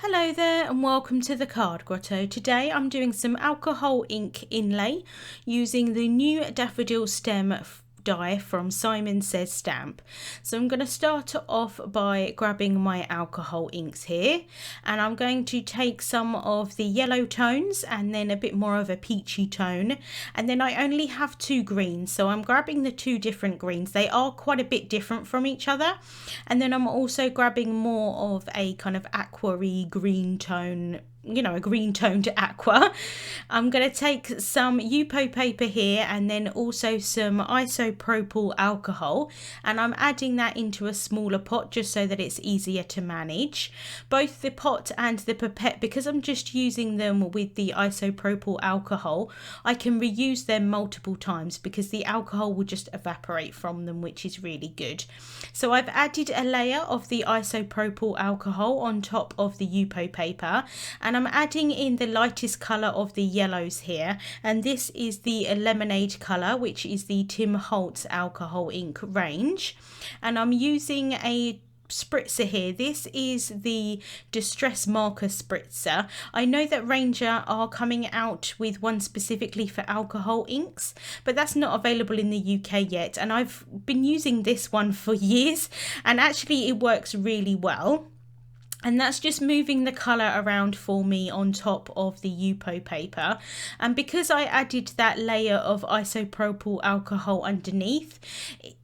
Hello there and welcome to the Card Grotto. Today I'm doing some alcohol ink inlay using the new Daffodil stem die from Simon Says Stamp. So I'm going to start off by grabbing my alcohol inks here, and I'm going to take some of the yellow tones and then a bit more of a peachy tone, and then I only have two greens, so I'm grabbing the two different greens. They are quite a bit different from each other, and then I'm also grabbing more of a kind of aqua-y green tone, a green toned aqua. I'm going to take some Yupo paper here and then also some isopropyl alcohol, and I'm adding that into a smaller pot just so that it's easier to manage. Both the pot and the pipette, because I'm just using them with the isopropyl alcohol, I can reuse them multiple times because the alcohol will just evaporate from them, which is really good. So I've added a layer of the isopropyl alcohol on top of the Yupo paper, and I'm adding in the lightest colour of the yellows here, and this is the lemonade colour, which is the Tim Holtz alcohol ink range, and I'm using a spritzer here. This is the distress marker spritzer. I know that Ranger are coming out with one specifically for alcohol inks, but that's not available in the UK yet, and I've been using this one for years and actually it works really well. And that's just moving the colour around for me on top of the Yupo paper. And because I added that layer of isopropyl alcohol underneath,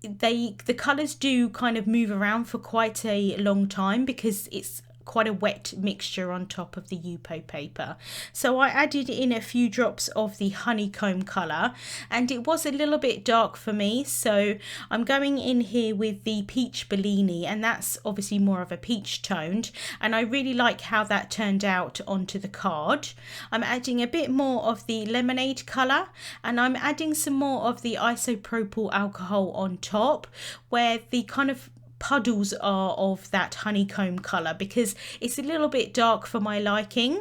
the colours do kind of move around for quite a long time because it's quite a wet mixture on top of the Yupo paper. So I added in a few drops of the Honeycomb colour, and it was a little bit dark for me, so I'm going in here with the peach Bellini, and that's obviously more of a peach toned, and I really like how that turned out onto the card. I'm adding a bit more of the lemonade colour, and I'm adding some more of the isopropyl alcohol on top where the kind of puddles are of that honeycomb colour because it's a little bit dark for my liking.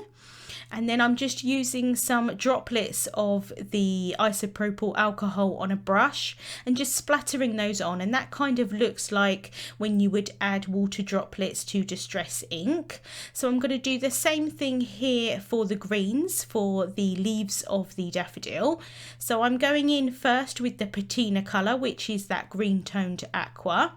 And then I'm just using some droplets of the isopropyl alcohol on a brush and just splattering those on, and that kind of looks like when you would add water droplets to distress ink. So I'm going to do the same thing here for the greens, for the leaves of the daffodil. So I'm going in first with the Patina colour, which is that green toned aqua.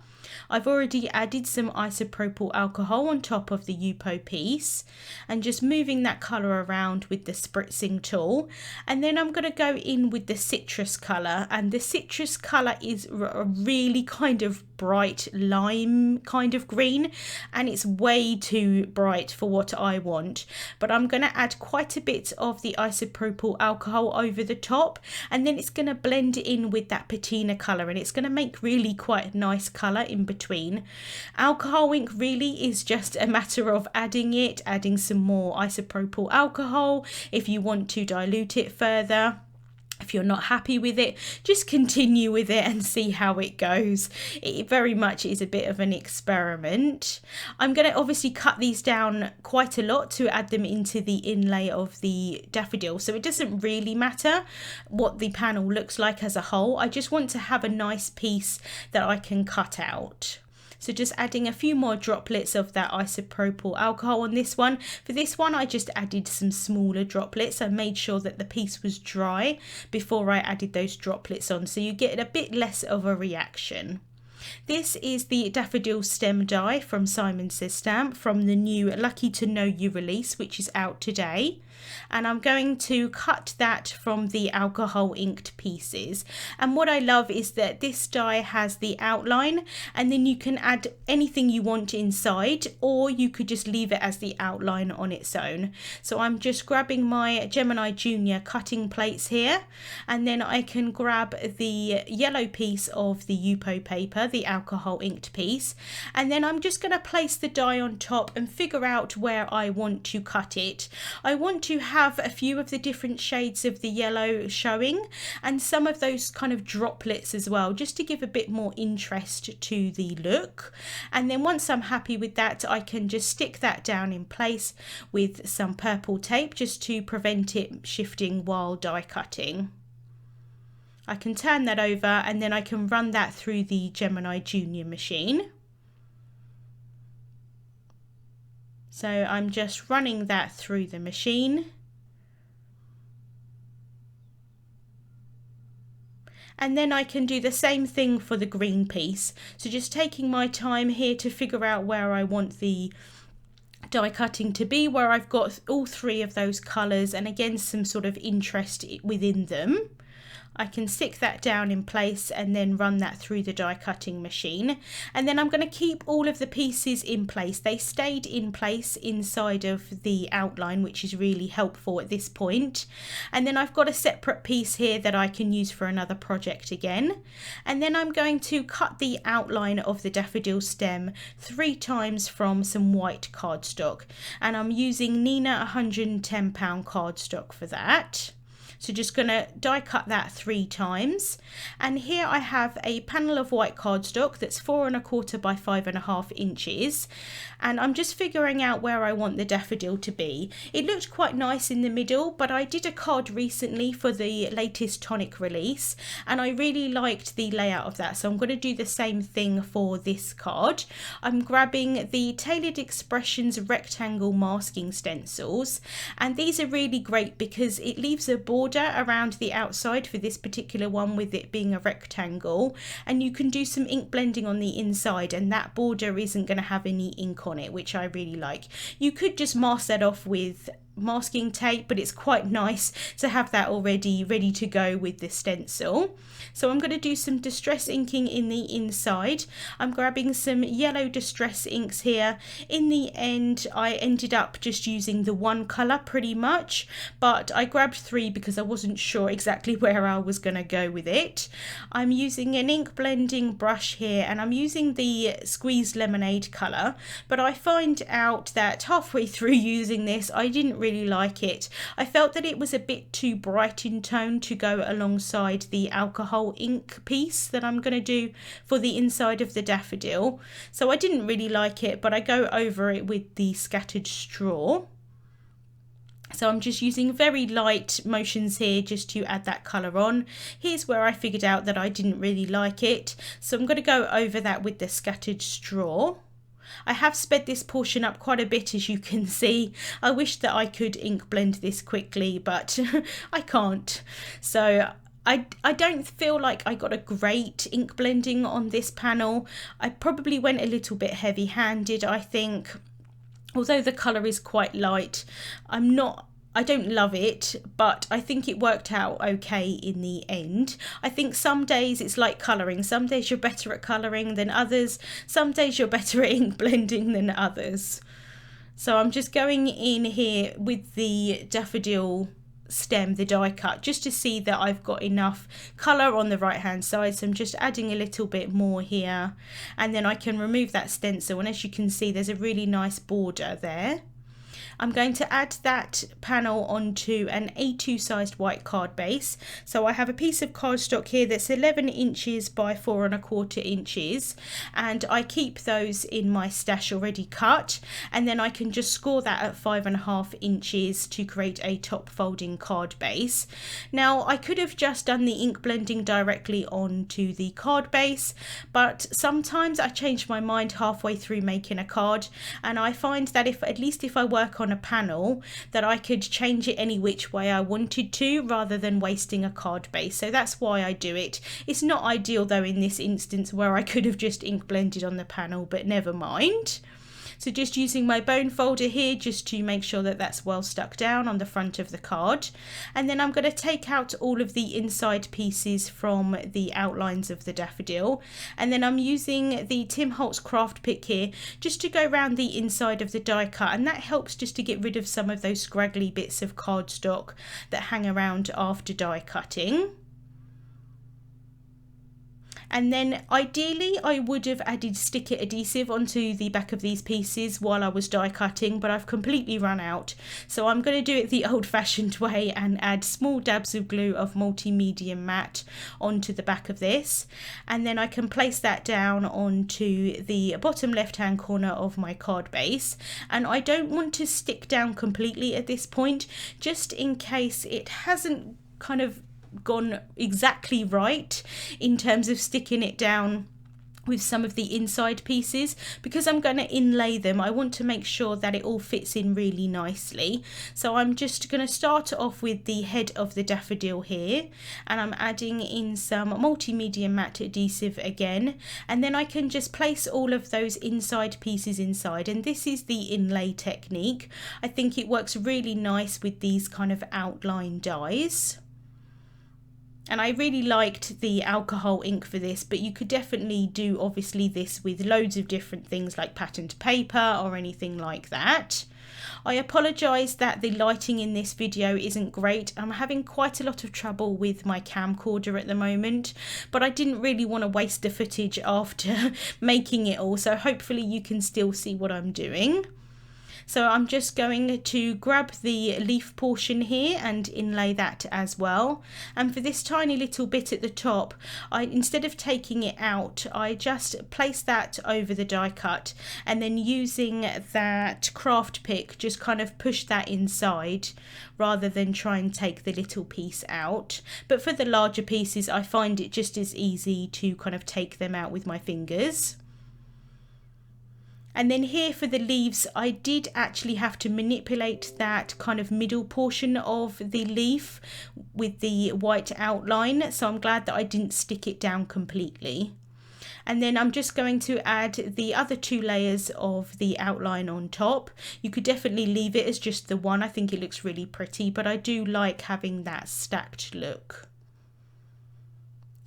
I've already added some isopropyl alcohol on top of the Yupo piece and just moving that colour around with the spritzing tool. And then I'm going to go in with the citrus colour, and the citrus colour is a really kind of bright lime kind of green, and it's way too bright for what I want, but I'm going to add quite a bit of the isopropyl alcohol over the top, and then it's going to blend in with that patina colour, and it's going to make really quite a nice colour in between. Alcohol ink really is just a matter of adding some more isopropyl alcohol if you want to dilute it further. If you're not happy with it, just continue with it and see how it goes. It very much is a bit of an experiment. I'm going to obviously cut these down quite a lot to add them into the inlay of the daffodil, so it doesn't really matter what the panel looks like as a whole. I just want to have a nice piece that I can cut out. So just adding a few more droplets of that isopropyl alcohol on this one. For this one, I just added some smaller droplets. I made sure that the piece was dry before I added those droplets on, so you get a bit less of a reaction. This is the Daffodil stem die from Simon Says Stamp from the new Lucky to Know You release, which is out today. And I'm going to cut that from the alcohol inked pieces. And what I love is that this die has the outline, and then you can add anything you want inside, or you could just leave it as the outline on its own. So I'm just grabbing my Gemini Junior cutting plates here, and then I can grab the yellow piece of the Yupo paper, the alcohol inked piece, and then I'm just going to place the die on top and figure out where I want to cut it. I want to have a few of the different shades of the yellow showing and some of those kind of droplets as well, just to give a bit more interest to the look. And then once I'm happy with that, I can just stick that down in place with some purple tape just to prevent it shifting while die cutting. I can turn that over and then I can run that through the Gemini Junior machine. So I'm just running that through the machine. And then I can do the same thing for the green piece. So just taking my time here to figure out where I want the die cutting to be, where I've got all three of those colours and again some sort of interest within them. I can stick that down in place and then run that through the die cutting machine. And then I'm going to keep all of the pieces in place. They stayed in place inside of the outline, which is really helpful at this point. And then I've got a separate piece here that I can use for another project again. And then I'm going to cut the outline of the daffodil stem 3 times from some white cardstock. And I'm using Nina 110-pound cardstock for that. So just going to die cut that 3 times. And here I have a panel of white cardstock that's 4 1/4 by 5.5 inches. And I'm just figuring out where I want the daffodil to be. It looked quite nice in the middle, but I did a card recently for the latest tonic release and I really liked the layout of that. So I'm going to do the same thing for this card. I'm grabbing the Tailored Expressions rectangle masking stencils, and these are really great because it leaves a border around the outside for this particular one, with it being a rectangle, and you can do some ink blending on the inside and that border isn't going to have any ink on it, which I really like. You could just mask that off with masking tape, but it's quite nice to have that already ready to go with the stencil. So I'm going to do some distress inking in the inside. I'm grabbing some yellow distress inks here. In the end I ended up just using the one colour pretty much, but I grabbed 3 because I wasn't sure exactly where I was going to go with it. I'm using an ink blending brush here and I'm using the Squeezed Lemonade colour, but I find out that halfway through using this I didn't really like it. I felt that it was a bit too bright in tone to go alongside the alcohol ink piece that I'm going to do for the inside of the daffodil. So I didn't really like it, but I go over it with the scattered straw. So I'm just using very light motions here just to add that colour on. Here's where I figured out that I didn't really like it. So I'm going to go over that with the scattered straw. I have sped this portion up quite a bit, as you can see. I wish that I could ink blend this quickly, but I can't. So I don't feel like I got a great ink blending on this panel. I probably went a little bit heavy-handed, I think. Although the colour is quite light, I don't love it, but I think it worked out okay in the end. I think some days it's like colouring. Some days you're better at colouring than others. Some days you're better at ink blending than others. So I'm just going in here with the daffodil stem, the die cut, just to see that I've got enough colour on the right hand side. So I'm just adding a little bit more here, and then I can remove that stencil, and as you can see there's a really nice border there. I'm going to add that panel onto an A2 sized white card base. So I have a piece of cardstock here that's 11 inches by 4 1/4 inches, and I keep those in my stash already cut, and then I can just score that at 5.5 inches to create a top folding card base. Now I could have just done the ink blending directly onto the card base, but sometimes I change my mind halfway through making a card, and I find that at least if I work on a panel, that I could change it any which way I wanted to rather than wasting a card base. So that's why I do it. It's not ideal though in this instance where I could have just ink blended on the panel, but never mind. So just using my bone folder here just to make sure that that's well stuck down on the front of the card. And then I'm going to take out all of the inside pieces from the outlines of the daffodil. And then I'm using the Tim Holtz craft pick here just to go around the inside of the die cut. And that helps just to get rid of some of those scraggly bits of cardstock that hang around after die cutting. And then ideally I would have added sticker adhesive onto the back of these pieces while I was die cutting, but I've completely run out. So I'm going to do it the old-fashioned way and add small dabs of glue of multi-medium matte onto the back of this. And then I can place that down onto the bottom left-hand corner of my card base. And I don't want to stick down completely at this point, just in case it hasn't kind of gone exactly right in terms of sticking it down with some of the inside pieces. Because I'm going to inlay them, I want to make sure that it all fits in really nicely. So I'm just going to start off with the head of the daffodil here, and I'm adding in some multimedia matte adhesive again, and then I can just place all of those inside pieces inside. And this is the inlay technique. I think it works really nice with these kind of outline dies. And I really liked the alcohol ink for this, but you could definitely do obviously this with loads of different things like patterned paper or anything like that. I apologise that the lighting in this video isn't great. I'm having quite a lot of trouble with my camcorder at the moment, but I didn't really want to waste the footage after making it all, so hopefully you can still see what I'm doing. So I'm just going to grab the leaf portion here and inlay that as well. And for this tiny little bit at the top, instead of taking it out, I just place that over the die cut, and then using that craft pick just kind of push that inside rather than try and take the little piece out. But for the larger pieces, I find it just as easy to kind of take them out with my fingers. And then here for the leaves, I did actually have to manipulate that kind of middle portion of the leaf with the white outline, so I'm glad that I didn't stick it down completely. And then I'm just going to add the other 2 layers of the outline on top. You could definitely leave it as just the one. I think it looks really pretty, but I do like having that stacked look.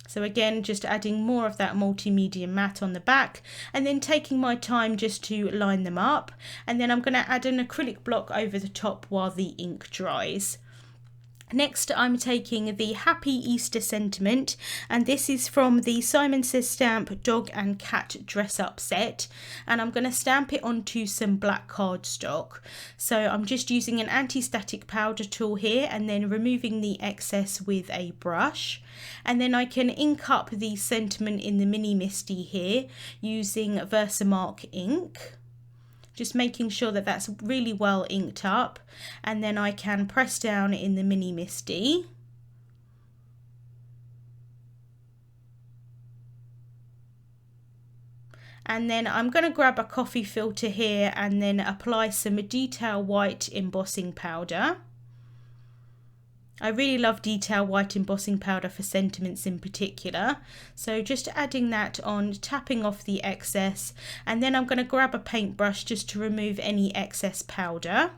So again, just adding more of that multimedia matte on the back, and then taking my time just to line them up. And then I'm going to add an acrylic block over the top while the ink dries. Next, I'm taking the Happy Easter sentiment, and this is from the Simon Says Stamp Dog and Cat Dress Up set, and I'm going to stamp it onto some black cardstock. So I'm just using an anti-static powder tool here and then removing the excess with a brush. And then I can ink up the sentiment in the Mini Misty here using Versamark ink. Just making sure that that's really well inked up, and then I can press down in the Mini Misty. And then I'm going to grab a coffee filter here and then apply some detail white embossing powder. I really love detail white embossing powder for sentiments in particular. So just adding that on, tapping off the excess, and then I'm going to grab a paintbrush just to remove any excess powder.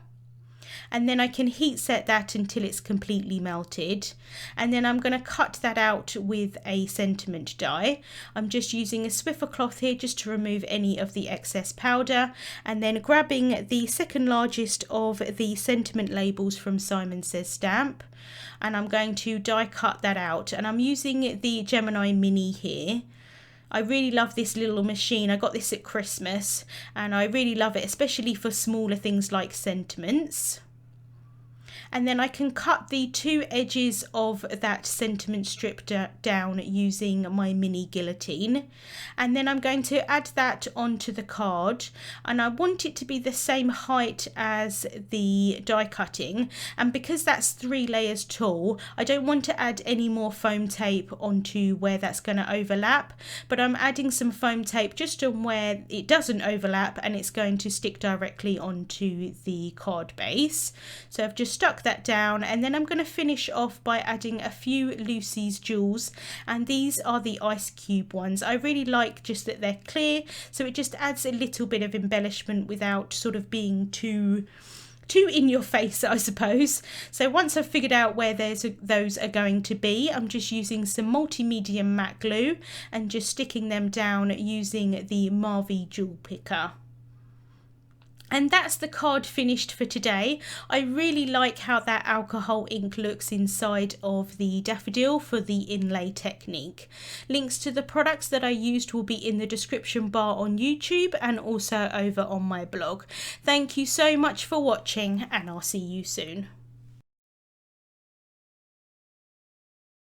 And then I can heat set that until it's completely melted, and then I'm going to cut that out with a sentiment die. I'm just using a Swiffer cloth here just to remove any of the excess powder, and then grabbing the second largest of the sentiment labels from Simon Says Stamp, and I'm going to die cut that out. And I'm using the Gemini Mini here. I really love this little machine. I got this at Christmas and I really love it, especially for smaller things like sentiments. And then I can cut the 2 edges of that sentiment strip down using my mini guillotine. And then I'm going to add that onto the card, and I want it to be the same height as the die cutting. And because that's 3 layers tall, I don't want to add any more foam tape onto where that's going to overlap, but I'm adding some foam tape just on where it doesn't overlap, and it's going to stick directly onto the card base. So I've just stuck that down, and then I'm going to finish off by adding a few Lucy's jewels, and these are the ice cube ones. I really like just that they're clear, so it just adds a little bit of embellishment without sort of being too in your face, I suppose. So once I've figured out where those are going to be, I'm just using some multimedia matte glue and just sticking them down using the Marvy jewel picker. And that's the card finished for today. I really like how that alcohol ink looks inside of the daffodil for the inlay technique. Links to the products that I used will be in the description bar on YouTube and also over on my blog. Thank you so much for watching, and I'll see you soon.